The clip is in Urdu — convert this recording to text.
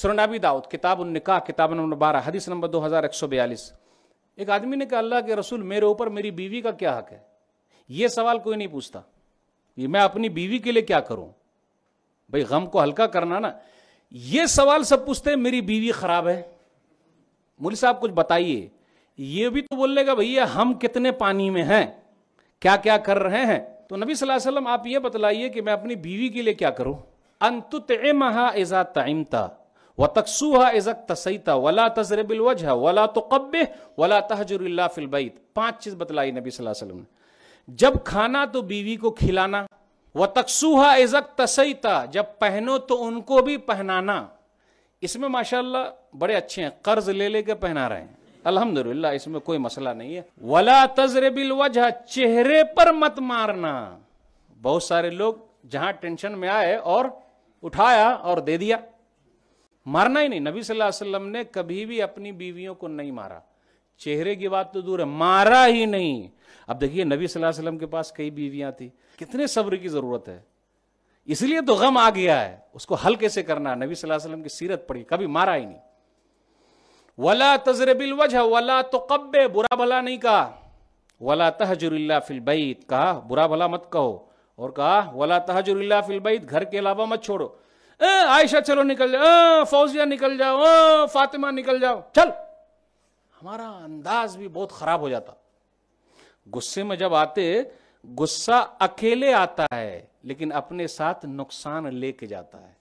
سنن ابی داؤد کتاب النکاح کتاب نمبر 12 حدیث نمبر 2142. ایک آدمی نے کہا اللہ کے رسول میرے اوپر میری بیوی کا کیا حق ہے؟ یہ سوال کوئی نہیں پوچھتا، یہ میں اپنی بیوی کے لیے کیا کروں؟ بھائی غم کو ہلکا کرنا نا. یہ سوال سب پوچھتے ہیں میری بیوی خراب ہے، مولوی صاحب کچھ بتائیے. یہ بھی تو بولے گا بھیا ہم کتنے پانی میں ہیں، کیا کیا کر رہے ہیں. تو نبی صلی اللہ علیہ وسلم آپ یہ بتلائیے کہ میں اپنی بیوی کے لیے کیا کروں. ان تطعمها اذا طعمت وتكسوها اذا اكتسيت ولا تضرب الوجه ولا تقبح ولا تهجر الا في البيت. 5 چیز بتلائی نبی صلی اللہ علیہ وسلم نے. جب کھانا تو بیوی کو کھلانا، وتكسوها اذا اكتسيت جب پہنو تو ان کو بھی پہنانا. اس میں ماشاءاللہ بڑے اچھے ہیں، قرض لے لے کے پہنا رہے ہیں الحمدللہ، اس میں کوئی مسئلہ نہیں ہے. ولا تضرب الوجہ چہرے پر مت مارنا. بہت سارے لوگ جہاں ٹینشن میں آئے اور اٹھایا اور دے دیا، مارنا ہی نہیں. نبی صلی اللہ علیہ وسلم نے کبھی بھی اپنی بیویوں کو نہیں مارا. چہرے کی بات تو دور ہے، مارا ہی نہیں. اب دیکھیے نبی صلی اللہ علیہ وسلم کے پاس کئی بیویاں تھیں، کتنے صبر کی ضرورت ہے. اس لیے تو غم آ گیا ہے، اس کو حل کیسے کرنا. نبی صلی اللہ علیہ وسلم کی سیرت پڑھی، کبھی مارا ہی نہیں. ولا تضرب الوجہ ولا تقبح برا بھلا نہیں کہا. ولا تہجر الا فی البیت کہا برا بھلا مت کہو، اور کہا ولا تہجر الا فی البیت گھر کے علاوہ مت چھوڑو. عائشہ چلو نکل جاؤ، فوزیہ نکل جاؤ، فاطمہ نکل جاؤ، چل. ہمارا انداز بھی بہت خراب ہو جاتا. غصے میں جب آتے، غصہ اکیلے آتا ہے لیکن اپنے ساتھ نقصان لے کے جاتا ہے.